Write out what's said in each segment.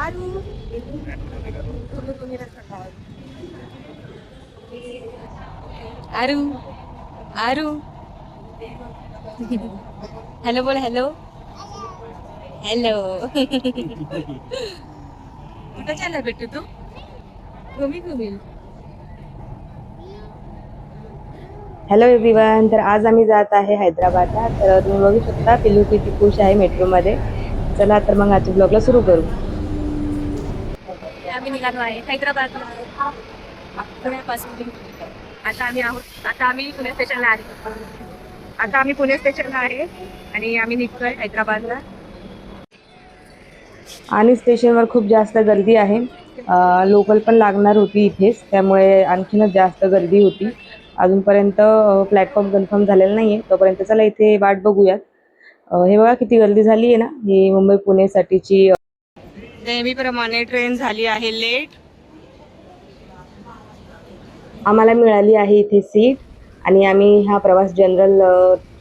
आरू आरू आरू hello बोल hello hello कुठं चालला बेटू तू घुमी घुमी हॅलो एव्हरीवन. तर आज आम्ही जात आहे हैदराबादला. तर तुम्ही बघू शकता पिल्लू किती खुश आहे मेट्रोमध्ये. चला तर मग आजच्या ब्लॉगला सुरू करू. आम्ही निघालो आहे हैदराबादला पुण्यापासून आता आम्ही पुणे स्टेशनला आहे आणि आम्ही निघतोय हैदराबादला. आणि स्टेशनवर खूप जास्त गर्दी आहे. लोकल पण लागणार होती इथेच, त्यामुळे आणखीनच जास्त गर्दी होती. अजूनपर्यंत प्लॅटफॉर्म कन्फर्म झालेला नाहीये. तोपर्यंत चला इथे वाट बघूयात. हे बघा किती गर्दी झाली आहे ना, ही मुंबई पुणेसाठीची. नेहमीप्रमाणे ट्रेन झाली आहे लेट. आम्हाला मिळाली आहे इथे सीट आणि आम्ही हा प्रवास जनरल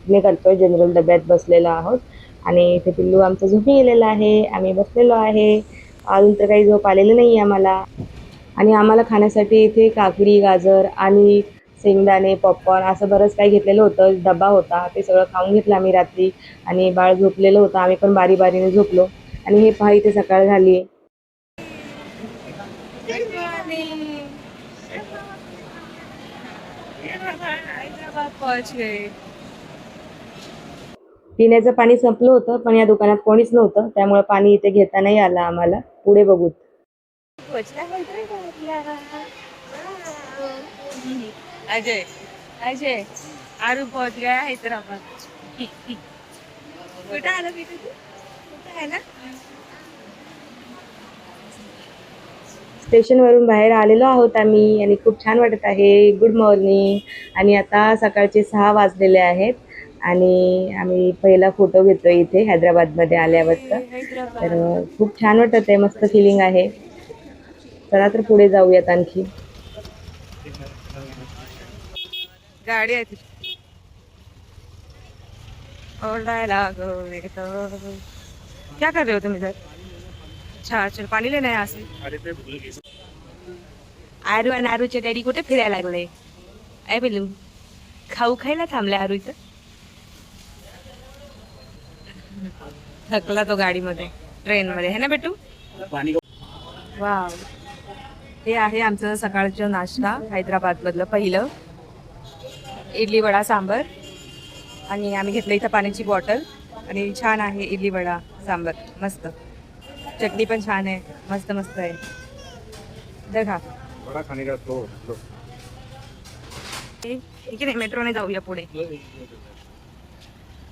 ने करतोय. जनरल डब्यात बसलेलो आहोत आणि इथे पिल्लू आमचं झोपी गेलेला आहे. आम्ही बसलेलो आहे. अजून तर काही झोप आलेली नाही आम्हाला. आणि आम्हाला खाण्यासाठी इथे काकडी, गाजर आणि शेंगदाणे, पॉपकॉर्न असं बरंच काही घेतलेलं होतं. डबा होता, ते सगळं खाऊन घेतलं आम्ही रात्री. आणि बाळ झोपलेलं होतं, आम्ही पण बारी बारीने झोपलो. आणि हे पहा इथे सकाळ झाली आहे. हैदराबाद पहुंच गए. पिण्याचं पाणी संपलं होतं, पण या दुकानात कोणीच नव्हतं, त्यामुळे पाणी इथे घेता नाही आलं आम्हाला. पुढे बघूत. अजय अजय आरू पहुंच गया हैदराबाद. कुठं आलं बेटा तू कुठं आहे ना. स्टेशनवरून बाहेर आलेलो आहोत आम्ही आणि खूप छान वाटत आहे. Good morning. आणि आता सकाळचे 6 वाजलेले आहेत आणि आम्ही पहिला फोटो घेतोय इथे हैदराबादमध्ये आल्यावरचा. तर हैदराबाद खूप छान वाटत आहे, मस्त फिलिंग आहे. चला तर पुढे जाऊयात आणखी. गाड़ी आई थी ओरडायला क्या कर रहे हो तुम इधर. अच्छा चल पाणी लेना है यहाँ से. आरू आणि आरूचे डॅडी कुठे फिरायला लागले. ऐ पिल्लू खाऊ खायला थांबले आरू इथं. थकला तो गाडीमध्ये ट्रेन मध्ये है ना बेटू. वाव हे आहे आमचं सकाळचं नाश्ता हैदराबाद मधलं पहिलं. इडली वडा सांबर आणि आम्ही घेतलं इथं पाण्याची बॉटल आणि छान आहे इडली वडा सांबर मस्त. चटणी पण छान आहे मस्त मस्त आहे. देखा बड़ा खाने का तो ठीक आहे मेट्रोने जाऊया पुढे.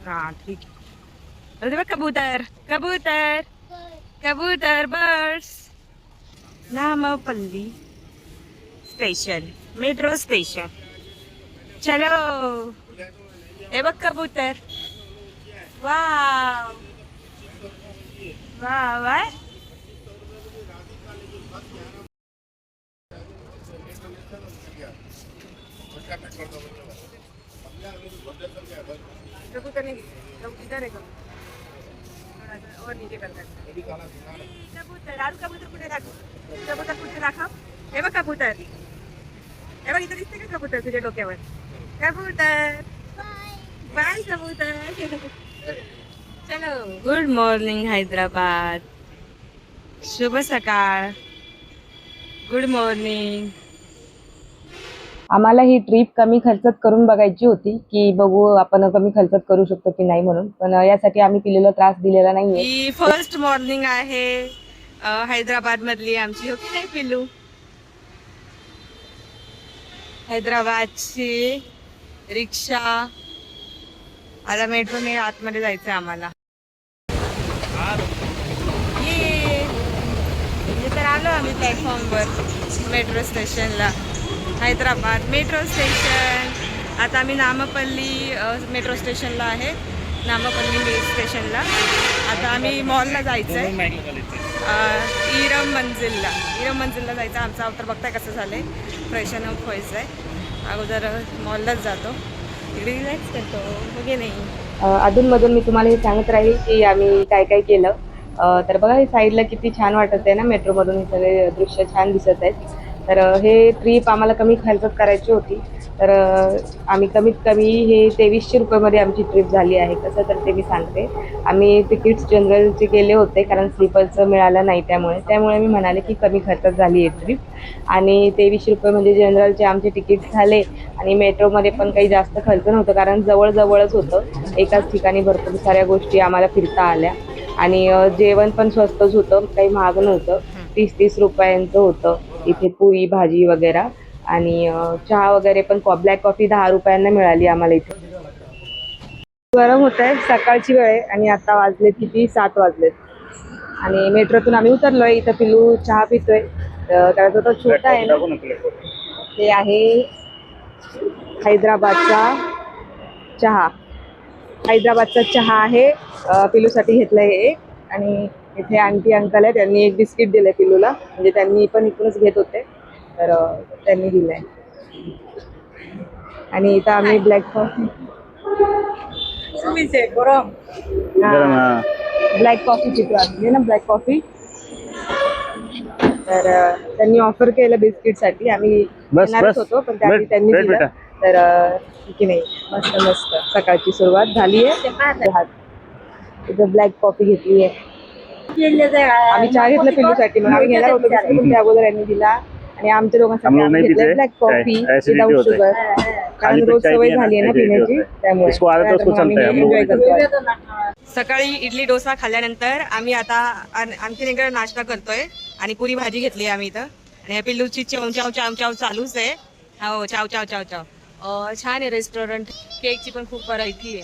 हा ठीक आहे. अरे बघ कबूतर कबूतर कबूतर birds. Nampally station metro station. चलो हे बघ कबूतर. वाव वाव वाह. कबूतर नहीं इधर है और नीचे करता है. कबूतर आरू कबूतर कुठे दाखव. कबूतर कुठे दाखव. हे बघ कबूतर. हे बघ इथं दिसते का कबूतर तुझ्या डोक्यावर. कबूतर बाय कबूतर. चलो गुड मॉर्निंग हैदराबाद. शुभ सकाळ. Good morning. आम्हाला ही ट्रिप कमी खर्चात करून बघायची होती, की बघू आपण कमी खर्चात करू शकतो की नाही म्हणून. पण यासाठी आम्ही पिल्लूला त्रास दिलेला नाहीये. ही फर्स्ट मॉर्निंग आहे हैदराबाद मधली आमची. हो की नाही पिल्लू. हैदराबादची रिक्षा. आता मेट्रोने आतमध्ये जायचं आम्हाला. ये तर आलो आम्ही प्लॅटफॉर्मवर मेट्रो स्टेशनला. Hyderabad metro station. आता आम्ही नामपल्ली मेट्रो स्टेशनला आहे. नामपल्ली स्टेशनला आता आम्ही मॉलला जायचं आहे. इरम मंजिलला जायचं. आमचं अवतार बघताय कसं झालं आहे. फ्रेशन अप व्हायचं आहे. अगोदर मॉललाच जातो. तिकडे रिलॅक्स करतो वगैरे नाही. अधूनमधून मी तुम्हाला हे सांगत राहील की आम्ही काय काय केलं. तर बघा हे साईडला किती छान वाटत आहे ना, मेट्रोमधून हे सगळे दृश्य छान दिसत आहेत. तर हे ट्रिप आम्हाला कमी खर्चात करायची होती. तर आम्ही कमीत कमी हे 2300 रुपयामध्ये आमची ट्रिप झाली आहे. कसं तर ते मी सांगते. आम्ही तिकीट्स जनरलचे केले होते कारण स्लीपरचं मिळालं नाही, त्यामुळे मी म्हणाले की कमी खर्चात झाली आहे ट्रिप. आणि 2300 रुपये म्हणजे जनरलचे आमचे तिकीट झाले. आणि मेट्रोमध्ये पण काही जास्त खर्च नव्हतं कारण जवळजवळच होतं. एकाच ठिकाणी भरपूर साऱ्या गोष्टी आम्हाला फिरता आल्या. आणि जेवण पण स्वस्तच होतं, काही महाग नव्हतं. 30-30 रुपयांचं होतं इथे पुरी भाजी वगैरे. आणि चहा वगैरे पण ब्लॅक कॉफी 10 रुपयांना मिळाली आम्हाला इथे. गरम होत आहे, सकाळची वेळ आहे आणि आता वाजलेत किती 7 वाजलेत. आणि मेट्रोतून आम्ही उतरलोय. इथं पिलू चहा पितोय. त्याचा तो छोटा आहे ना, ते आहे हैदराबादचा चहा. हैदराबादचा चहा आहे. पिलूसाठी घेतलंय एक. आणि इथे आंटी अंकल आहे, त्यांनी एक बिस्किट दिलंय पिलूला, म्हणजे त्यांनी पण इथूनच घेत होते, तर त्यांनी दिलंय. आणि इथं आम्ही ब्लॅक कॉफी ब्लॅक कॉफी पितो आम्ही ना, ब्लॅक कॉफी. तर त्यांनी ऑफर केलं बिस्किटसाठी, आम्ही येणारच होतो पण त्यांनी दिलं. तर की नाही, मस्त मस्त सकाळची सुरुवात झाली आहे. इथं ब्लॅक कॉफी घेतली आहे. आम्ही चहा घेतला पिल्लूसाठी, मग आम्ही घेणार होतो बिस्किट, पण त्या अगोदर यांनी दिला. आणि आमच्या दोघांसाठी आम्ही घेतलं ब्लॅक कॉफी विदाउट शुगर, कारण रोज सवय झाली आहे ना पिण्याची, त्यामुळे एन्जॉय करतो. सकाळी इडली डोसा खाल्ल्यानंतर आम्ही आता आणखीन एक नाश्ता करतोय आणि पुरी भाजी घेतली आम्ही इथं. आणि पिल्लूची चाव चाव चाव चाव चालूच आहे. हो, चाव चाव चाव चाव. छान आहे रेस्टॉरंट. केकची पण खूप व्हरायटी आहे.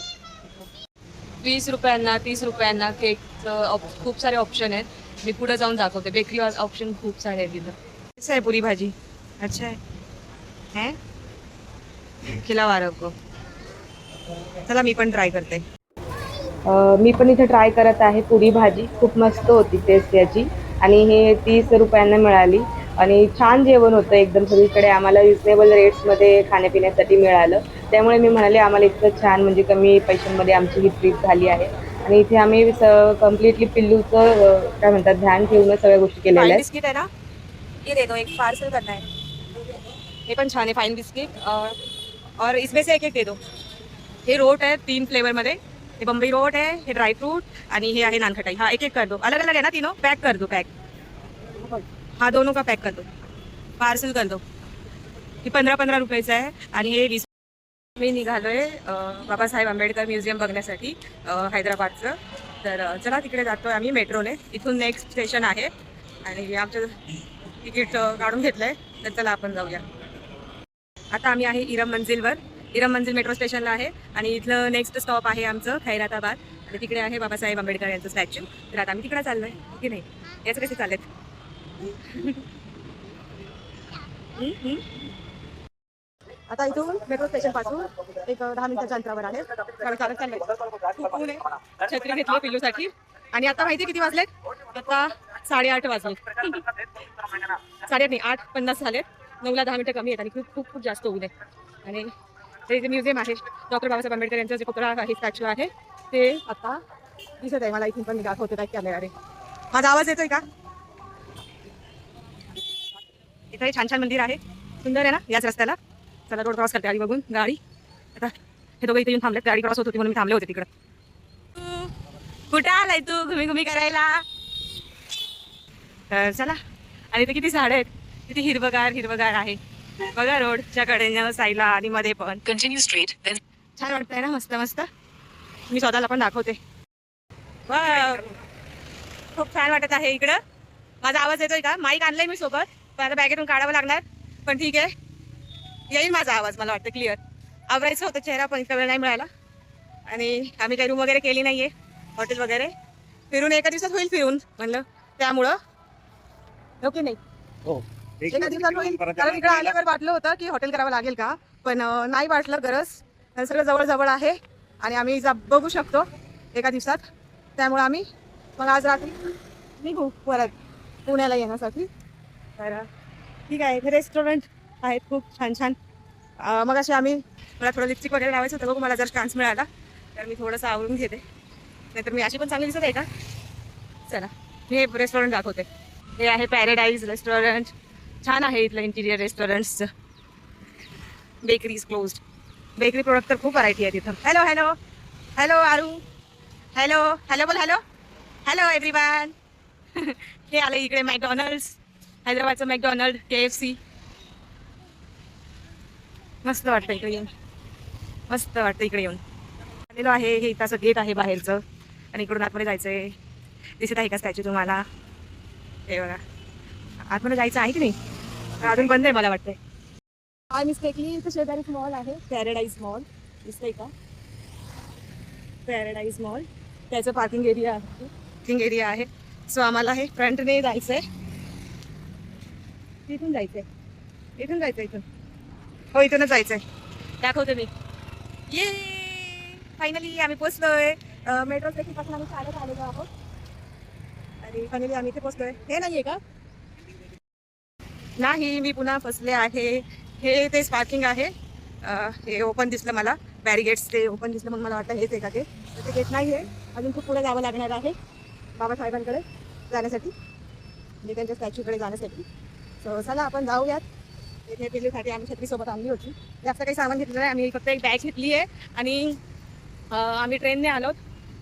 20 रुपयांना 30 रुपयांना केक खूप सारे ऑप्शन आहेत. मी पुढे जाऊन दाखवते. बेकरी ऑप्शन खूप सारे आहेत तिथं. कसं आहे पुरी भाजी? अच्छा आहे. खिलावा रखो. चला मी पण ट्राय करते. मी पण इथे ट्राय करत आहे पुरी भाजी. खूप मस्त होती टेस्ट याची. आणि हे 30 रुपयांना मिळाली. आणि छान जेवण होतं एकदम. सगळीकडे आम्हाला रिजनेबल रेट्समध्ये खाण्यापिण्यासाठी मिळालं. त्यामुळे मी म्हणाले आम्हाला इतकं छान, म्हणजे कमी पैशांमध्ये आमची ही ट्रिप झाली आहे. आणि इथे आम्ही कम्प्लिटली पिल्लूचं काय म्हणतात ध्यान ठेवून सगळ्या गोष्टी केलेल्या आहेत. बिस्किट आहे ना, ये दे दो, एक पार्सल करना है. हे पण छान आहे फाईन बिस्किट. और इसमें से एक दे दो. हे रोट आहे 3 फ्लेवरमध्ये. हे बम्बई रोट आहे, हे ड्रायफ्रूट आणि हे आहे नानखटाई. हा एक कर दो. अलग अलग है ना तीनों. पैक कर दो. पैक. हाँ दोनों का पैक कर दो. पार्सल कर दो. हे 15-15 रुपयाचं आहे आणि हे 20. मी निघालोय बाबासाहेब आंबेडकर म्युझियम बघण्यासाठी हैदराबादचं. तर चला तिकडे जातोय आम्ही मेट्रोने. इथून नेक्स्ट स्टेशन आहे आणि आमचं तिकीट काढून घेतलंय. तर चला आपण जाऊया. आता आम्ही आहे इरम मंजिलवर. इरम मंजिल मेट्रो स्टेशनला आहे आणि इथलं नेक्स्ट स्टॉप आहे आमचं खैराताबाद. आणि तिकडे आहे बाबासाहेब आंबेडकर यांचं स्टॅच्यू. तर आता आम्ही तिकडे चाललोय की नाही, याचं कसे चाललेत. आता इथून मेट्रो स्टेशन पासून एक 10 मिनिटाच्या अंतरावर आहे. चालत चाललंय. खूप ऊन आहे. छत्री घेतली पिल्लूसाठी. आणि आता माहिती किती वाजलेत? आता 8:30 वाजले. 8:30 नाही, 8:50 झालेत. 9ला 10 मिनिटं कमी आहेत आणि खूप खूप खूप जास्त ऊन आहे. आणि ते जे म्युझियम आहे डॉक्टर बाबासाहेब आंबेडकर यांचं जे पुतळा आहे, स्टॅच्यू आहे, ते आता दिसत आहे मला. इथून पण मी दाखवते काय कॅमेराने. माझा आवाज येतोय का? इथं छान छान मंदिर आहे, सुंदर आहे ना याच रस्त्याला. चला रोड क्रॉस करते आधी बघून गाडी. आता हे दोघं इथे येऊन थांबलेत. गाडी क्रॉस होत होती म्हणून मी थांबले होते तिकडं. कुठं आलाय तू घुमी करायला? तर चला. आणि इथे किती झाडं आहेत, किती हिरवगार हिरवगार आहे बघा. रोडच्या कडेनं साईडला आणि मध्ये पण कंटिन्यू स्ट्रीट. छान वाटतंय ना, मस्त मस्त. मी स्वतःला पण दाखवते. खूप छान वाटत आहे इकडं. माझा आवाज येतोय का? माईक आणलाय मी सोबत, पण आता बॅगेतून काढावं लागणार. पण ठीक आहे, येईल माझा आवाज मला वाटतं क्लिअर. आवरायचं होतं चेहरा पण इतका वेळ नाही मिळाला. आणि आम्ही काही रूम वगैरे केली नाहीये, हॉटेल वगैरे. फिरून एका दिवसात होईल फिरून म्हणलं, त्यामुळं ओके नाही एका दिवसात होईल. कारण इकडे आल्यावर वाटलं होतं की हॉटेल करावं लागेल का, पण नाही वाटलं गरज. सगळं जवळ आहे आणि आम्ही बघू शकतो एका दिवसात. त्यामुळे आम्ही मग आज रात्री निघू परत पुण्याला येण्यासाठी. तर ठीक आहे. हे रेस्टॉरंट आहेत खूप छान छान. मग असे मला थोडं लिपस्टिक वगैरे लावायचं होतं. बघू मला जर चान्स मिळाला तर मी थोडंसं आवरून घेते. नाहीतर मी अशी पण चांगली दिसत आहे का? चला हे रेस्टॉरंट दाखवते. हे आहे पॅराडाईज रेस्टॉरंट. छान आहे इथलं इंटिरियर रेस्टॉरंट्सचं. Bakeries closed. बेकरी प्रोडक्ट तर खूप व्हरायटी आहे तिथं. Hello hello hello Aru. Hello hello बोल. Hello hello everyone. हे आलं इकडे मॅकडॉनल्ड्स. हैदराबादचं McDonald, KFC. मस्त वाटतं इकडे येऊन. मस्त वाटतं इकडे येऊन. आलेलो आहे. हे इथं गेट आहे बाहेरचं आणि इकडून आतमध्ये जायचंय. दिसत आहे का स्टॅच्यू तुम्हाला? हे बघा आतमध्ये जायचं आहे की नाही? अजून बंद आहे मला वाटतंय. आय मिस्टेकली इथं शेजारीच मॉल आहे पॅराडाईज मॉल. दिसतंय का? Paradise mall. त्याचं पार्किंग एरिया आहे. सो आम्हाला हे फ्रंटने जायचंय. इथून जायचंय. इथून हो इथूनच जायचंय. दाखवते मी. ये फायनली आम्ही पोचलोय. मेट्रो स्टेशनपासून आम्ही चालत आलेलो आहोत आणि फायनली आम्ही इथे पोचलोय. हे नाहीये का? नाही, मी पुन्हा फसले आहे. हे तेच पार्किंग आहे. हे ओपन दिसलं मला. बॅरिगेट्स ते ओपन दिसलं मग मला वाटतं हेच आहे का ते. ते गेट नाही आहे. अजून खूप पुढे जावं लागणार आहे बाबासाहेबांकडे जाण्यासाठी, म्हणजे त्यांच्या स्टॅच्यूकडे जाण्यासाठी. सो चला आपण जाऊयात. इथे पिल्लूसाठी आम्ही छत्रीसोबत आणली होती. जास्त काही सामान घेतलं नाही. आम्ही फक्त एक बॅग घेतली आहे आणि आम्ही ट्रेनने आलो.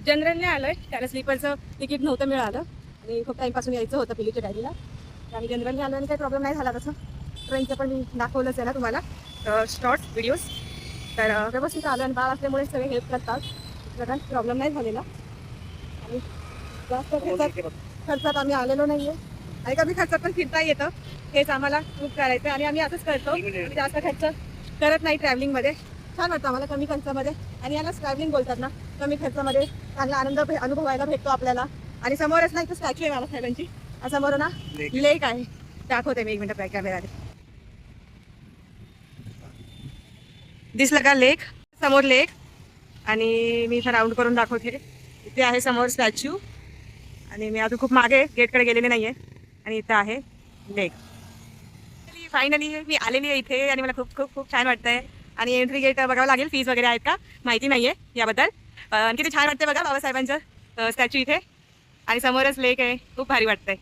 जनरलने आलो आहे कारण स्लीपरचं तिकीट नव्हतं मिळालं आणि खूप टाईमपासून यायचं होतं पिल्लूच्या डॅडीला. आम्ही जनरलने आलो आणि काही प्रॉब्लेम नाही झाला तसं. ट्रेनचं पण मी दाखवलंच आहे ना तुम्हाला शॉर्ट्स व्हिडिओज. तर व्यवस्थित आलं आणि बाळ असल्यामुळे सगळे हेल्प करतात. जरा प्रॉब्लेम नाही झालेला आणि जास्त खर्चात आम्ही आलेलो नाही आहे. आणि कमी खर्चात पण फिरता येतं. हेच आम्हाला खूप करायचं आणि आम्ही असंच करतो. जास्त खर्च करत नाही ट्रॅव्हलिंगमध्ये. छान वाटतं आम्हाला कमी खर्चामध्ये. आणि यालाच ट्रॅव्हलिंग बोलतात ना. कमी खर्चामध्ये चांगला आनंद अनुभवायला भेटतो आपल्याला. आणि समोरच ना इथं स्टॅच्यू आहे बाबासाहेबांची. समोर ना लेक आहे. दाखवते मी 1 मिनिट कॅमेराने. दिसलं का लेक? समोर लेक. आणि मी इथं राऊंड करून दाखवते. इथे आहे समोर स्टॅच्यू आणि मी अजून खूप मागे गेटकडे गेलेले नाहीये आणि इथं आहे लेक. फायनली मी आलेली आहे इथे आणि मला खूप खूप खूप छान वाटतंय. आणि एंट्री गेट बघावं लागेल. फीज वगैरे आहेत का माहिती नाहीये याबद्दल. आणि किती छान वाटतंय बघा बाबासाहेबांचं स्टॅच्यू इथे आणि समोरच लेक आहे. खूप भारी वाटतंय.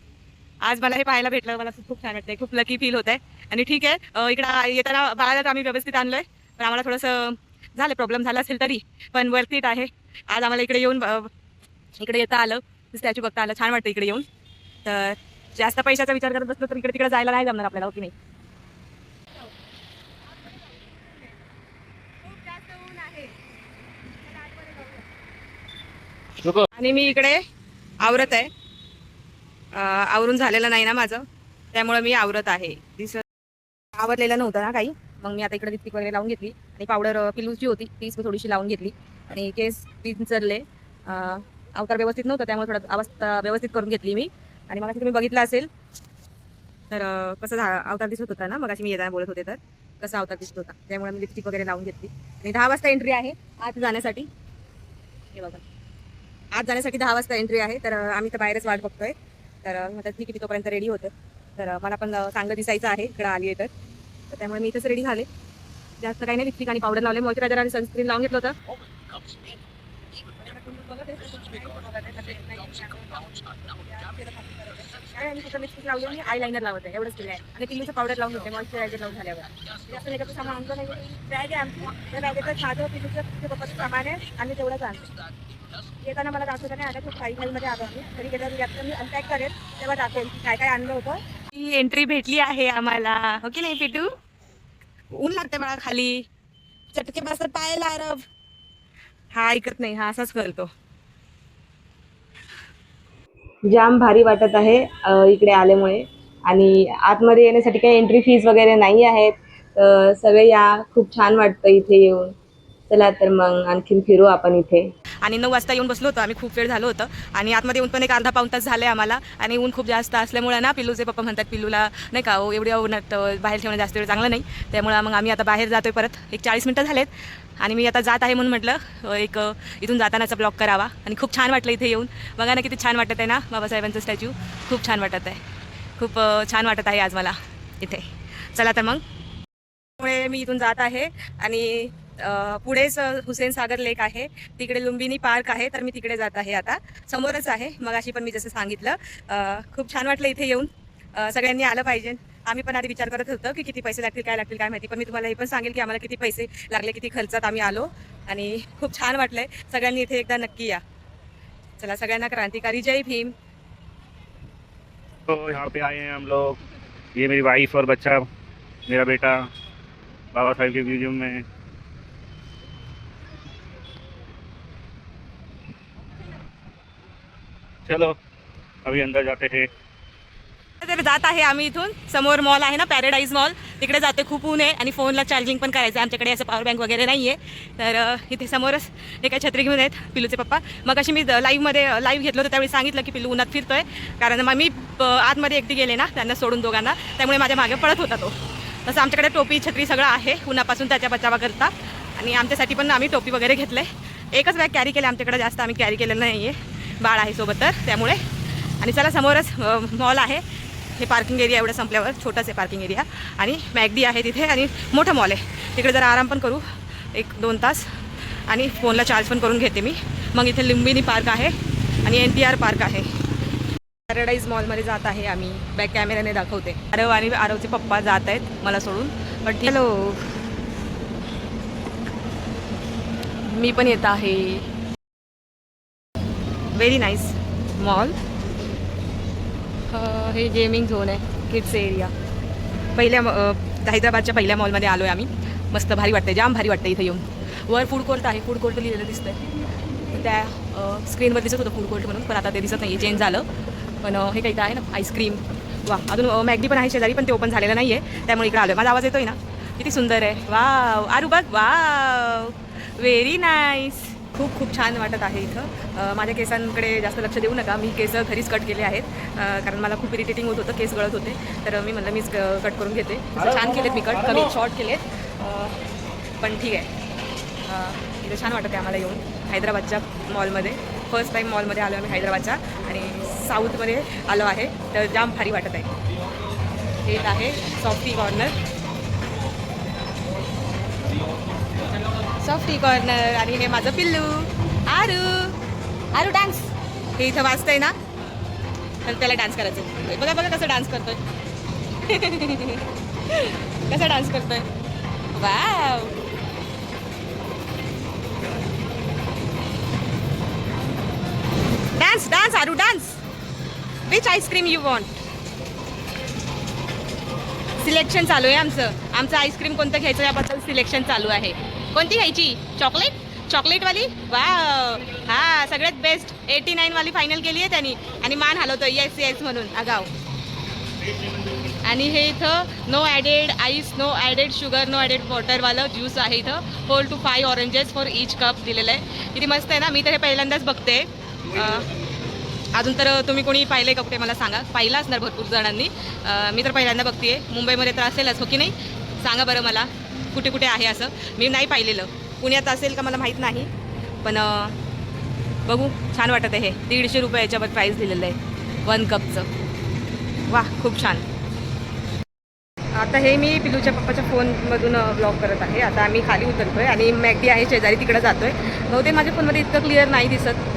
आज मला हे पाहायला भेटलं. मला खूप छान वाटतंय. खूप लकी फील होत आहे. आणि ठीक आहे इकडं येताना बाळाला आम्ही व्यवस्थित आणलोय. पण आम्हाला थोडंसं झालं प्रॉब्लेम झाला असेल तरी पण वर्थ इट आहे. आज आम्हाला इकडे येऊन इकडे येता आलं. स्टॅच्यू बघता आलं. छान वाटतं इकडे येऊन. तर जास्त पैशाचा विचार करत बसलो तर इकडे तिकडे जायला नाही जमणार आपल्याला, हो की नाही? आणि मी इकडे आवरत आहे. आवरून झालेलं नाही ना माझं, त्यामुळे मी आवरत आहे. आवरलेलं नव्हतं ना काही, मग मी आता इकडे लिपस्टिक वगैरे लावून घेतली आणि पावडर पिलूची होती तीच थोडीशी लावून घेतली आणि केस विंचरले. अवतार व्यवस्थित नव्हतं त्यामुळे थोडं अवस्था व्यवस्थित करून घेतली मी. आणि मग तुम्ही बघितलं असेल तर कसं अवतार दिसत होता ना, मग मी येताना बोलत होते तर कसा अवतार दिसत होता, त्यामुळे मी लिपस्टिक वगैरे लावून घेतली. आणि 10 वाजता एंट्री आहे आत जाण्यासाठी. हे बघा आत जाण्यासाठी 10 वाजता एंट्री आहे. तर आम्ही तर बाहेरच वाट बघतोय. तर म्हटलं ठीक आहे तोपर्यंत रेडी होतं. तर मला पण चांगलं दिसायचं आहे इकडं आली आहे तर त्यामुळे मी इथंच रेडी झाले. जास्त काही नाही, लिपस्टिक आणि पावडर लावले, मॉइश्चरायझर आणि सनस्क्रीन लावून घेतलं होतं. आणि फक्त लिपस्टिक लावली आणि आय लायनर लावत आहे एवढंच केलं आहे. आणि पिल्लूचं पावडर लावून घेते मॉइश्चरायझर लावून झाल्यावर. जास्त मेकअपचं सामान आणलं नाही. बॅग आहे आमची, त्या बॅगेचं साधं पिल्लूचं पप्पाचं सामान आहे आणि तेवढंच आणलं. येताना मला दाखवता नाही आलं, खूप मध्ये आलो आम्ही. तरी गेल्यावर यात मी अनपॅक करेल तेव्हा दाखवेल काय काय आणलं होतं. ही एंट्री भेटली आहे आम्हाला, हो की नाही पिटू? ऊन लागते मला खाली, चटके बसत पायाला अरब. हा ऐकत नाही, हा असाच करतो. जाम भारी वाटत आहे इकडे आल्यामुळे. आणि आतमध्ये येण्यासाठी काही एंट्री फीज वगैरे नाही आहेत. सगळे या, खूप छान वाटतं इथे येऊन. चला तर मग आणखीन फिरू आपण इथे. आणि 9 वाजता येऊन बसलो होतो आम्ही, खूप वेळ झालं होतं. आणि आतमध्ये येऊन पण एक अर्धा पाऊण तास झाले आम्हाला. आणि ऊन खूप जास्त असल्यामुळे ना पिल्लूचे पप्पा म्हणतात पिल्लूला नाही का एवढ्या उन्हात बाहेर ठेवणं जास्त वेळ चांगलं नाही. त्यामुळे मग आम्ही आता बाहेर जातोय परत. एक 40 मिनटं झालेत आणि मी आता जात आहे म्हणून म्हटलं एक इथून जातानाचा ब्लॉग करावा. आणि खूप छान वाटलं इथे येऊन. बघा ना किती छान वाटत आहे ना बाबासाहेबांचं स्टॅच्यू. खूप छान वाटत आहे, खूप छान वाटत आहे आज मला इथे. चला तर मग त्यामुळे मी इथून जात आहे आणि पुढेच हुसेन सागर लेक आहे, तिकडे लुंबिनी पार्क आहे, तर मी तिकडे जात आहे आता. समोरच आहे, मगाशी पण मी जसं सांगितलं. खूप छान वाटलं इथे येऊन. सगळ्यांनी आलं पाहिजे. आम्ही पण आधी विचार करत होतो की किती पैसे लागतील काय माहिती, पण मी तुम्हाला हे पण सांगेल की आम्हाला किती पैसे लागले, किती खर्चात आम्ही आलो आणि खूप छान वाटलंय. सगळ्यांनी इथे एकदा नक्की या. चला, सगळ्यांना क्रांतिकारी जय भीम. तो यहाँ पे आए हैं हम लोग, ये मेरी वाइफ और बच्चा, मेरा बेटा बाबा साहेब के म्यूजियम में। चलो अभी अंदर जाते हैं। तर जात आहे आम्ही इथून. समोर मॉल आहे ना, पॅराडाईज मॉल, तिकडे जाते. खूप ऊन आहे आणि फोनला चार्जिंग पण करायचं आहे. आमच्याकडे असं पॉवर बँक वगैरे नाही आहे, तर इथे समोरच हे काय छत्री घेऊन आहेत पिल्लूचे पप्पा. मग अशी मी लाईव्ह घेतलं होतं, त्यावेळी सांगितलं की पिल्लू उन्हात फिरतोय, कारण मग मी आतमध्ये एकटी गेले ना त्यांना सोडून दोघांना, त्यामुळे माझ्या मागे पळत होता तो. तसं आमच्याकडे टोपी छत्री सगळं आहे उन्हापासून त्याच्या बचावा करता, आणि आमच्यासाठी पण आम्ही टोपी वगैरे घेतले. एकच बॅग कॅरी केलं, आमच्याकडे जास्त आम्ही कॅरी केलेलं नाही आहे, बाळ आहे सोबत, तर त्यामुळे. आणि चला, समोरच मॉल आहे. हे पार्किंग एरिया एवढं संपल्यावर छोटाच आहे पार्किंग एरिया, आणि मॅगडी आहे तिथे, आणि मोठं मॉल आहे तिकडे. जरा आराम पण करू 1-2 तास, आणि फोनला चार्ज पण करून घेते मी. मग इथे लुंबिनी पार्क आहे आणि NTR पार्क आहे. पॅराडाईज मॉलमध्ये जात आहे आम्ही. बॅक कॅमेऱ्याने दाखवते. आरव आणि आरवचे पप्पा जात आहेत मला सोडून, पण हॅलो, मी पण येत आहे. Very nice mall. हे गेमिंग झोन आहे, किड्स एरिया. हैदराबादच्या पहिल्या मॉलमध्ये आलो आहे आम्ही. मस्त भारी वाटते, जाम भारी वाटतं इथे येऊन. वर फूड कोर्ट आहे, फूड कोर्ट लिहिलेलं दिसतंय त्या स्क्रीनवर दिसत होतं फूड कोर्ट म्हणून, पण आता ते दिसत नाही, चेंज झालं. पण हे काही आहे ना, आईस्क्रीम. वा, अजून मॅगडी पण आहे शेजारी, पण ते ओपन झालेलं नाही आहे, त्यामुळे इकडे आलो. माझा आवाज येतोय ना? किती सुंदर आहे. वाव, आरू बघ, वाव, व्हेरी नाईस. खूप खूप छान वाटत आहे इथं. माझ्या केसांकडे जास्त लक्ष देऊ नका, मी केस घरीच कट केले आहेत, कारण मला खूप इरिटेटिंग होत होतं, केस गळत होते, तर मी म्हणलं मीच कट करून घेते. छान केलेत मी कट, कमी शॉर्ट केलेत, पण ठीक आहे. इथं छान वाटत आहे आम्हाला येऊन हैदराबादच्या मॉलमध्ये. फर्स्ट टाईम मॉलमध्ये आलो आम्ही हैदराबादच्या, आणि साऊथमध्ये आलो आहे, तर जाम भारी वाटत आहे. हे आहे सॉफ्टी कॉर्नर, आणि हे माझं पिल्लू आरू डान्स. हे इथं वाजतंय ना, तर त्याला डान्स करायचं. बघा बघा कसं डान्स करतोय, कसा डान्स करतोय. Wow, dance dance Aaru dance. Which ice cream you want? Selection चालू आहे आमचं आईस्क्रीम कोणतं घ्यायचं याबद्दल सिलेक्शन चालू आहे. कोणती घ्यायची? चॉकलेटवाली? वाव, हा, सगळ्यात बेस्ट 89 वाली फायनल केली आहे त्यांनी, आणि मान हलवतो येस म्हणून आगाव. आणि हे इथं no added ice, no added sugar, no added वॉटरवालं ज्यूस आहे इथं. 4 to 5 oranges for each cup दिलेलं आहे. किती मस्त आहे ना. मी तर हे पहिल्यांदाच बघते. अजून तर तुम्ही कोणी पाहिलं का कुठे मला सांगा. पाहिलं असणार भरपूर जणांनी, मी तर पहिल्यांदा बघते. मुंबईमध्ये तर असेलच, हो की नाही? सांगा बरं मला कुठे कुठे आहे असं. मी नाही पाहिलेलं, पुण्यात असेल का मला माहीत नाही, पण बघू, छान वाटत आहे. 150 रुपये याच्यावर प्राईस दिलेलं आहे 1 कपचं. वा, खूप छान. आता हे मी पिलूच्या पप्पाच्या फोनमधून ब्लॉग करत आहे. आता आम्ही खाली उतरतोय आणि मॅगडी आहे शेजारी, तिकडं जातोय. बहुतेक माझ्या फोनमध्ये इतकं क्लिअर नाही दिसत,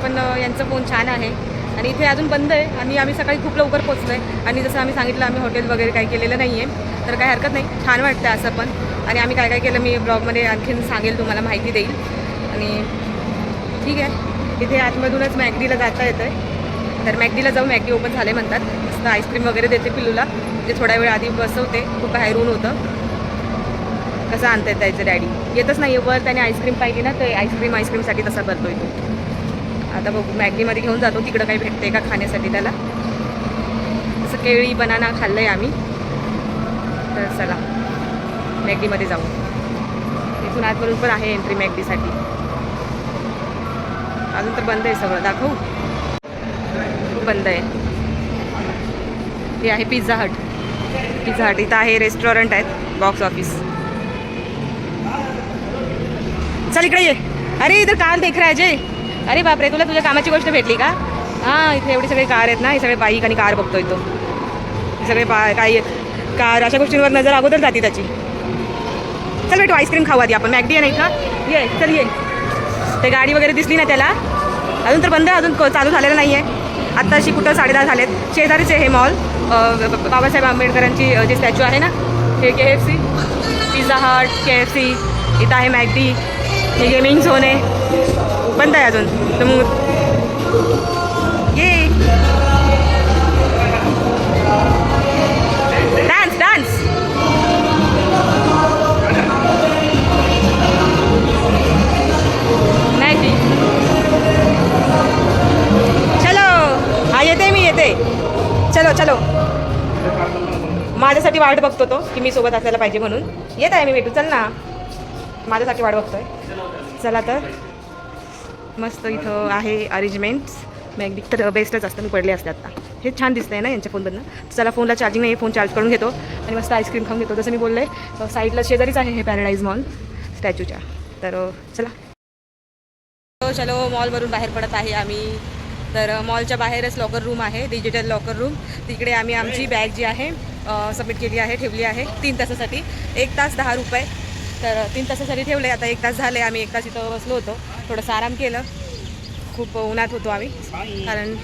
पण यांचं फोन छान आहे. आणि इथे अजून बंद आहे, आणि आम्ही सकाळी खूप लवकर पोचलो आहे, आणि जसं आम्ही सांगितलं आम्ही हॉटेल वगैरे काही केलेलं नाही आहे, तर काही हरकत नाही, छान वाटतं असं पण. आणि आम्ही काय काय केलं मी ब्लॉगमध्ये आणखीन सांगेल, तुम्हाला माहिती देईल. आणि ठीक आहे, इथे आतमधूनच मॅगडीला जाता येतं आहे, तर मॅगडीला जाऊ. मॅगडी ओपन झाले म्हणतात. मस्त आईस्क्रीम वगैरे देते पिल्लूला, म्हणजे थोड्या वेळ आधी बसवते, खूप बाहेर ऊन होतं. कसं आणता येतं त्याचं डॅडी येतच नाही वर, त्याने आईस्क्रीम पाहिली ना, तर आईस्क्रीमसाठी तसा करतोय तो. आता बघू, मॅगडीमध्ये घेऊन जातो, तिकडं काही भेटते का खाण्यासाठी त्याला. तसं केळी बनाना खाल्लं आहे आम्ही, तर चला मॅगडीमध्ये जाऊ. इथून आतवरून पण आहे एंट्री मॅगडीसाठी. अजून तर बंद आहे सगळं, दाखवू? बंद आहे. हे आहे पिझ्झा हट. इथं आहे रेस्टॉरंट आहेत, बॉक्स ऑफिस. चल इकडे ये. अरे इधर कार देख रहा है अजय. अरे बापरे, तुला तुझ्या कामाची गोष्ट भेटली का? हां, इथे एवढे सगळे कार आहेत ना, हे सगळे बाईक आणि कार बघतोय तो. हे सगळे काही कार, अशा गोष्टींवर नजर अगोदर जाते त्याची. चल बेटू आईस्क्रीम खाऊ आधी आपण. मॅगडी आहे ना इथं, ये चल ये. ते गाडी वगैरे दिसली ना त्याला, अजून तर बंद आहे, अजून चालू झालेलं नाही आहे. आत्ताशी कुठं 10:30 झालेत. शेजारीच आहे हे मॉल, बाबासाहेब आंबेडकरांची जे स्टॅच्यू आहे ना, हे KFC, पिझ्झा हट, KFC, इथं आहे मॅगडी, हे गेमिंग झोन आहे. बंद आहे अजून, तर मग ये डान्स डान्स. मॅगडी चलो. हा येते, मी येते. चलो चलो. माझ्यासाठी वाट बघतो तो, की मी सोबत असायला पाहिजे म्हणून. येत आहे मी भेटू, चल ना. माझ्यासाठी वाट बघतोय. चला तर. मस्त इथं आहे अरेंजमेंट्स. मॅगडी तर बेस्टच असतं, मी पडले असते आता. हे छान दिसतंय ना यांच्या फोनमधनं. चला, फोनला चार्जिंग नाही, फोन चार्ज करून घेतो आणि मस्त आईस्क्रीम खाऊन घेतो. जसं मी बोलले, साईडला शेजारीच आहे हे पॅराडाईज मॉल स्टॅच्यूच्या. तर चला. चलो, मॉलवरून बाहेर पडत आहे आम्ही. तर मॉलच्या बाहेरच लॉकर रूम आहे, डिजिटल लॉकर रूम. तिकडे आम्ही आमची बॅग जी आहे सबमिट केली आहे, ठेवली आहे 3 तासासाठी. 1 तास 10 रुपये. तर 3 तासासाठी ठेवले. आता 1 तास झाले, आम्ही 1 तास इथं बसलो होतो, थोडंसं आराम केलं. खूप उन्हात होतो आम्ही, कारण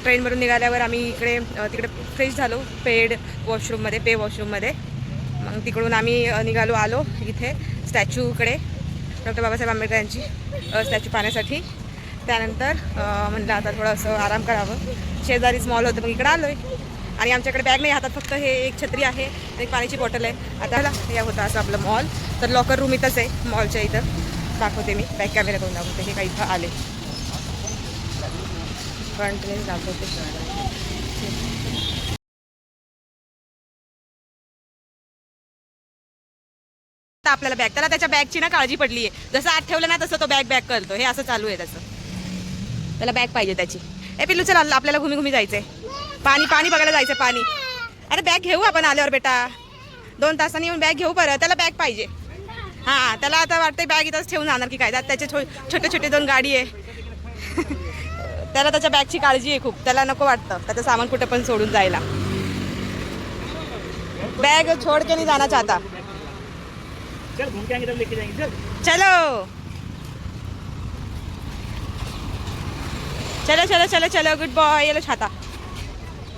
ट्रेनवरून निघाल्यावर आम्ही तिकडे फ्रेश झालो पेड वॉशरूममध्ये, पे वॉशरूममध्ये. मग तिकडून आम्ही आलो इथे स्टॅच्यूकडे, डॉक्टर बाबासाहेब आंबेडकर यांची स्टॅच्यू पाहण्यासाठी. त्यानंतर म्हटलं आता थोडंसं आराम करावं. शेजारीच मॉल होतं, मग इकडे आलो आहे. आणि आमच्याकडे बॅग नाही, हातात फक्त हे एक छत्री आहे, एक पाण्याची बॉटल आहे. आता हे होतं असं आपलं मॉल. तर लॉकर रूम इथंच आहे मॉलच्या इथं. दाखवते मी, बॅक कॅमेरा करून दाखवते. हे काही इथं आले फ्रंटने दाखवते. आपल्याला बॅग, त्याला त्याच्या बॅगची ना काळजी पडली आहे. जसं आत ठेवलं ना तसं तो बॅग करतो. हे असं चालू आहे त्याचं. त्याला बॅग पाहिजे त्याची. ए पिल्लू चल, आपल्याला घुमी जायचंय. पाणी बघायला जायचं. पाणी. अरे बॅग घेऊ आपण आल्यावर बेटा, 2 तासांनी येऊन बॅग घेऊ परत. त्याला बॅग पाहिजे. हां, त्याला आता वाटतं बॅग इथंच ठेवून जाणार की काय. त्याचे छोटे 2 गाडी आहे. त्याला त्याच्या बॅगची काळजी आहे खूप. त्याला नको वाटतं त्याचं सामान कुठं पण सोडून जायला. बैग छोड़ के नहीं जाना चाहता. चल घूम के आएंगे तब लेके जाएंगे. चलो चलो चलो चलो चलो. Good boy. ये लो छाता,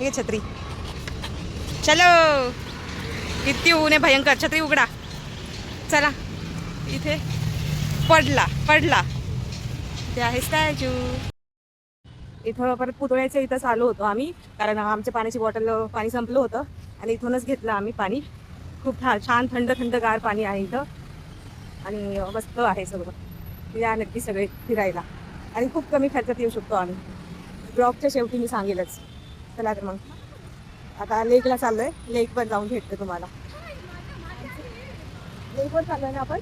ये छत्री. चलो. किती ऊन आहे भयंकर. छत्री उघडा. चला. इथे पडला ते आहे स्टॅच्यू. इथं परत पुतळ्याच्या इथंच आलो होतो आम्ही, कारण आमच्या पाण्याची बॉटल पाणी संपलं होतं आणि इथूनच घेतलं आम्ही पाणी. खूप छान थंड गार पाणी आहे इथं आणि मस्त आहे सगळं. या नक्की सगळे फिरायला आणि खूप कमी खर्चात येऊ शकतो आम्ही. ब्लॉगच्या शेवटी मी सांगेलच. चला तर मग आता लेकला चाललोय. लेक पण जाऊन भेटतो तुम्हाला. लेकवर चाललोय ना आपण.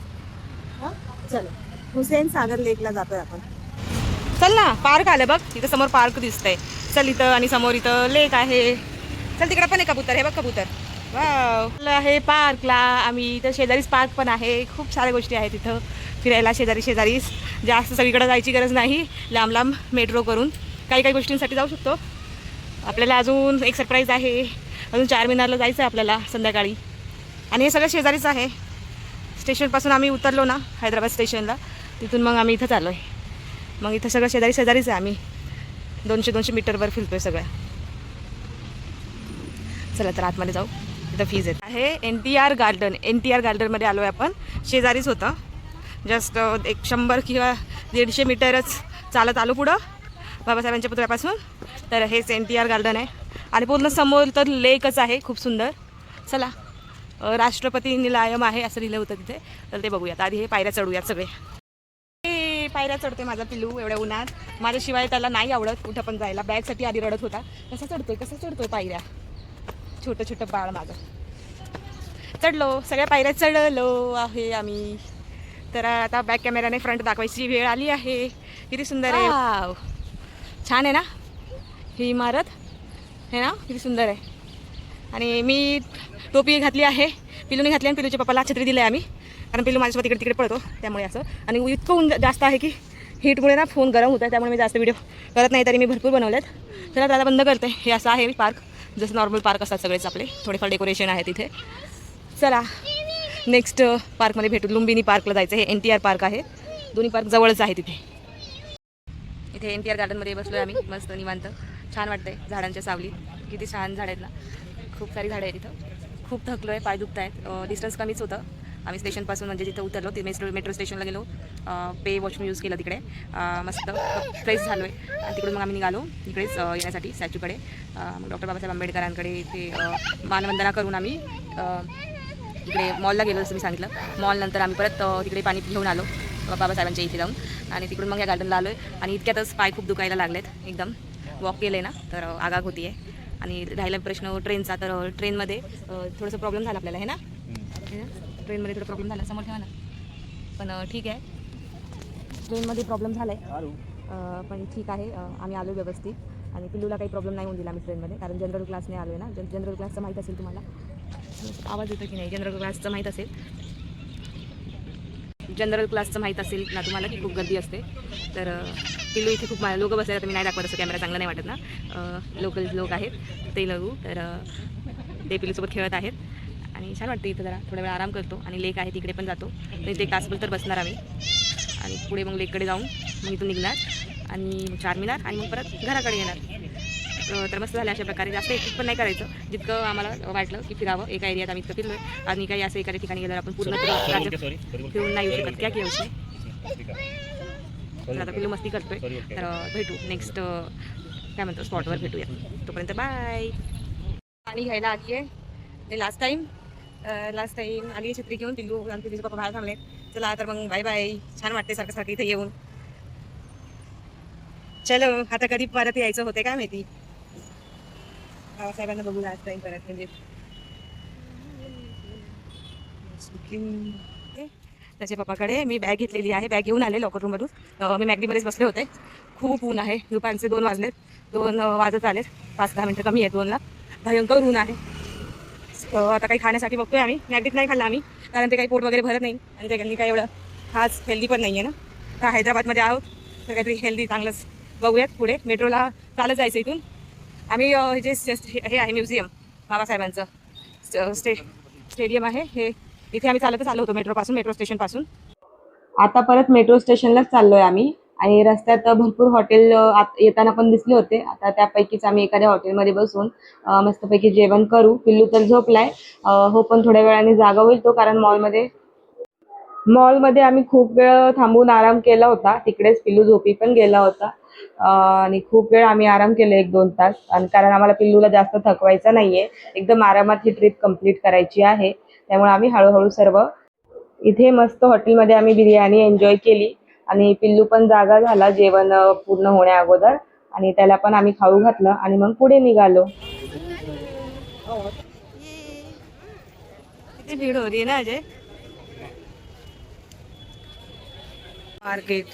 हां चलो, हुसेन सागर लेकला जातोय आपण. चल ना, पार्क आलं बघ इथं समोर. पार्क दिसतंय. चल इथं, आणि समोर इथं लेक आहे. चल तिकडं पण आहे कबूतर. हे बघ कबूतर. वाव आहे पार्कला. आम्ही इथं शेजारीच पार्क पण आहे. खूप साऱ्या गोष्टी आहेत इथं फिरायला. शेजारीच जास्त सगळीकडे जायची गरज नाही. लांब मेट्रो करून काही गोष्टींसाठी जाऊ शकतो. आपल्याला अजून एक सरप्राईज आहे. अजून 4 मीनारला जायचं आहे आपल्याला संध्याकाळी. आणि हे सगळं शेजारीच आहे. स्टेशनपासून आम्ही उतरलो ना हैदराबाद स्टेशनला, तिथून मग आम्ही इथंच आलो आहे. मग इथं सगळं शेजारीच आहे. आम्ही 200 मीटरवर फिरतोय सगळ्या. चला तर आतमध्ये जाऊ. इथं फीज आहे. NTR गार्डनमध्ये आलो आहे आपण. शेजारीच होतं. जस्ट 100 किंवा 150 मीटरच चालत आलो पुढं बाबासाहेबांच्या पुतळ्यापासून. तर हेच NTR गार्डन आहे. आणि पूर्ण समोर तर लेकच आहे खूप सुंदर. चला, राष्ट्रपती निलायम आहे असं लिहिलं होतं तिथे. तर ते बघूयात. आधी हे पायऱ्या चढूयात सगळे. पायऱ्या चढतोय माझा पिल्लू एवढ्या उन्हात. माझ्याशिवाय त्याला नाही आवडत कुठं पण जायला. बॅगसाठी आधी रडत होता. कसा चढतोय पायऱ्या. छोटं बाळ माझं. चढलो, सगळ्या पायऱ्या चढलो आहे आम्ही. तर आता बॅक कॅमेराने फ्रंट दाखवायची वेळ आली आहे. किती सुंदर आहे. छान आहे ना ही इमारत. हे ना किती सुंदर आहे. आणि मी टोपी घातली आहे, पिलूने घातली. आणि पिलूच्या पप्पाला छत्री दिली आहे आम्ही, कारण पिलू माझ्यासोबत इकडे तिकडे पळतो त्यामुळे असं. आणि इतकं ऊन जास्त आहे की हीटमुळे ना फोन गरम होत आहे. त्यामुळे मी जास्त व्हिडिओ करत नाही. तरी मी भरपूर बनवलेत. चला त्याला बंद करते. हे असं आहे पार्क, जसं नॉर्मल पार्क असतात सगळेच आपले. थोडेफार डेकोरेशन आहे तिथे. चला नेक्स्ट पार्कमध्ये भेटू. लुंबिनी पार्कला जायचं. हे NTR पार्क आहे. दोन्ही पार्क जवळच आहे. इथे NTR गार्डनमध्ये बसलो आहे आम्ही मस्त निवांत. छान वाटतंय झाडांच्या सावलीत. किती छान झाडं आहेत ना. खूप सारी झाडं आहेत इथं. खूप थकलो आहे, पाय दुखत आहेत. डिस्टन्स कमीच होतं. आम्ही स्टेशनपासून म्हणजे जिथं उतरलो ते मेट्रो स्टेशनला गेलो. पे वॉशरूम यूज केलं तिकडे. मस्त फ्रेश झालो आहे आणि तिकडून मग आम्ही निघालो इकडेच येण्यासाठी स्टॅच्यूकडे. मग डॉक्टर बाबासाहेब आंबेडकरांकडे इथे मानवंदना करून आम्ही इकडे मॉलला गेलो जसं मी सांगितलं. मॉलनंतर आम्ही परत तिकडे पाणी घेऊन आलो बाबासाहेबांच्या इथे जाऊन आणि तिकडून मग या गार्डनला आलो आहे. आणि इतक्यातच पाय खूप दुखायला लागलेत एकदम. वॉक केलं आहे ना तर आगाग होती आहे. आणि राहिला प्रश्न ट्रेनचा. तर ट्रेनमध्ये थोडंसं प्रॉब्लेम झाला आपल्याला आहे ना. ट्रेनमध्ये थोडा प्रॉब्लेम झाला. समोर ठेवा ना. पण ठीक आहे. ट्रेनमध्ये प्रॉब्लेम झाला आहे पण ठीक आहे. आम्ही आलो व्यवस्थित आणि पिल्लूला काही प्रॉब्लेम नाही होऊन दिला आम्ही ट्रेनमध्ये. कारण जनरल क्लासने आलो आहे ना. जनरल क्लासचं माहीत असेल तुम्हाला. आवाज येतो की नाही. जनरल क्लासचं माहीत असेल. जनरल क्लासचं माहीत असेल ना तुम्हाला की खूप गर्दी असते. तर पिल्लू इथे खूप लोक बसले. तर मी नाही दाखवत असं कॅमेरा चांगला नाही वाटत ना. लोकल लोक आहेत ते लगू. तर ते पिल्लूसोबत खेळत आहेत आणि छान वाटते इथं. जरा थोडा वेळ आराम करतो आणि लेक आहे तिकडे पण जातो. तर इथे तासभर तर बसणार आम्ही आणि पुढे मग लेककडे जाऊन मग इथून निघणार आणि चारमिनार आणि मग परत घराकडे येणार. तर मस्त झालं अशा प्रकारे. जास्त एकच पण नाही करायचं. जितकं आम्हाला वाटलं की फिरावं एका एरियात आम्ही इतकं फिरलो आहे. आणि काही असं एखाद्या ठिकाणी गेल्यावर आपण पूर्ण राज्य फिरून नाही येऊ शकत. क्या की औषध तर आता पिल्लू मस्ती करतोय. तर भेटू नेक्स्ट काय म्हणतो स्पॉटवर भेटूया. तोपर्यंत बाय. पाणी घ्यायला आली आहे. लास्ट टाईम आली छत्री घेऊन. पिल्लू आणि तिचे पप्पा बाहेर थांबले. चला तर मग बाय बाय. छान वाटते सारखं सारखं इथे येऊन. चलो आता कधी परत यायचं होते काय माहिती. बाबासाहेबांना बघू लास्ट टाईम परत म्हणजे. त्याच्या पप्पाकडे मी बॅग घेतलेली आहे. बॅग घेऊन आले लॉकर रूममधून. मी मॅगडीमध्येच बसले होते. खूप ऊन आहे. दुपारचे 2 वाजलेत. 2 वाजत आलेत. 5-10 मिनटं कमी आहेत 2ला. भयंकर ऊन आहे. आता काही खाण्यासाठी बघतोय आम्ही. मॅगडीत नाही खाल्लं आम्ही कारण ते काही पोट वगैरे भरत नाही आणि त्यांनी काही एवढं खास हेल्दी पण नाही आहे ना. आता हैदराबादमध्ये आहोत तर काहीतरी हेल्दी चांगलंच बघूयात. पुढे मेट्रोला चालत जायचं इथून. आम्ही हे आहे म्युझियम बाबासाहेबांचं स्टेडियम आहे हे. इथे आम्ही चालतच आलो होतो मेट्रो स्टेशनपासून. आता परत मेट्रो स्टेशनलाच चाललोय आम्ही आणि रस्त्यात भरपूर हॉटेल येताना पण दिसले होते. आता त्यापैकीच आम्ही एखाद्या हॉटेलमध्ये बसून मस्तपैकी जेवण करू. पिल्लू तर झोपलाय. हो पण थोड्या वेळाने जागा होईल तो कारण मॉलमध्ये आम्ही खूप वेळ थांबून आराम केला होता. तिकडेच पिल्लू झोपी पण गेला होता आणि खूप वेळ आम्ही आराम केले 1-2 तास. आणि कारण आम्हाला पिल्लूला जास्त थकवायचं नाहीये. एकदम आरामात ही ट्रिप कंप्लीट करायची आहे. त्यामुळे आम्ही हळूहळू सर्व इथे मस्त हॉटेलमध्ये आम्ही बिर्याणी एन्जॉय केली आणि पिल्लू पण जागा झाला जेवण पूर्ण होण्या अगोदर आणि त्याला पण आम्ही खाऊ घातलं आणि मग पुढे निघालो. किती भीड़ हो रही है ना अजय. मार्केट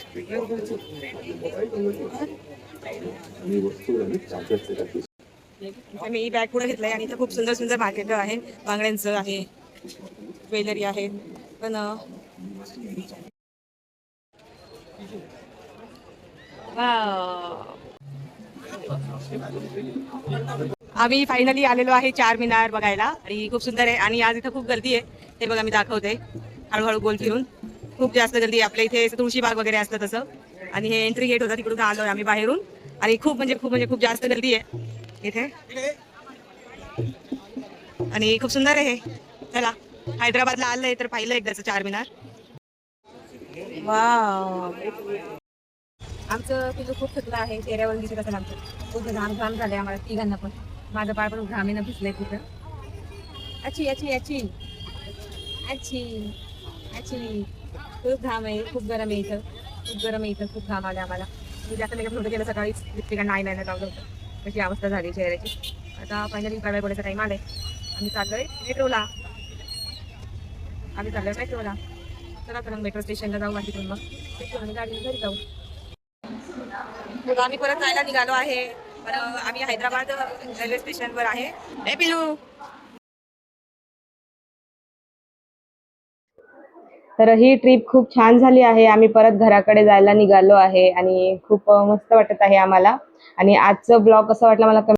मी बॅग पुढे घेतलंय आणि इथं खूप सुंदर सुंदर मार्केट आहे. बांगड्यांचं आहे, ज्वेलरी आहे. पण आम्ही फायनली आलेलो आहे चारमिनार बघायला आणि खूप सुंदर आहे. आणि आज इथं खूप गर्दी आहे. ते बघा मी दाखवते हळूहळू गोल फिरून. खूप जास्त गर्दी आहे. आपल्या इथे तुळशीबाग वगैरे असतं तसं. आणि हे एंट्री गेट होता तिकडून आलोय आम्ही बाहेरून. आणि खूप खूप जास्त गर्दी आहे इथे आणि खूप सुंदर आहे. चला हैदराबादला आलंय तर पाहिलं एकदाच चारमिनार. वाव. आमचं पिल्लू खूप थकलं आहे. चेहऱ्यावरून दिसत असेल आमचं. खूप घाम झाले आम्हाला तिघांना पण. माझं पाय पण घामीनं भिजलंय तिथं. अच्छी अच्छी अच्छी अच्छी अच्छी. खूप घाम आहे. खूप गरम आहे इथं. खूप घाम आले आम्हाला. मी जास्त मेकअप नव्हतं केलं सकाळीच. लिपस्टिकांना नाही लावलं होतं. कशी अवस्था झाली चेहऱ्याची. आता फायनली बाय बोलायचा टाईम आलाय. आम्ही चाललोय मेट्रोला. चला तर मग मेट्रो स्टेशनला जाऊ आणि तिथून मग गाडीने घरी जाऊ. मग आम्ही परत जायला निघालो आहे. पण आम्ही हैदराबाद रेल्वे स्टेशनवर आहे. ए पिलू. तर ही ट्रिप खूप छान झाली आहे. आम्ही परत घराकडे जायला निघालो आहे आणि खूप मस्त वाटत आहे आम्हाला. आणि आजचं ब्लॉग कसं वाटलं मला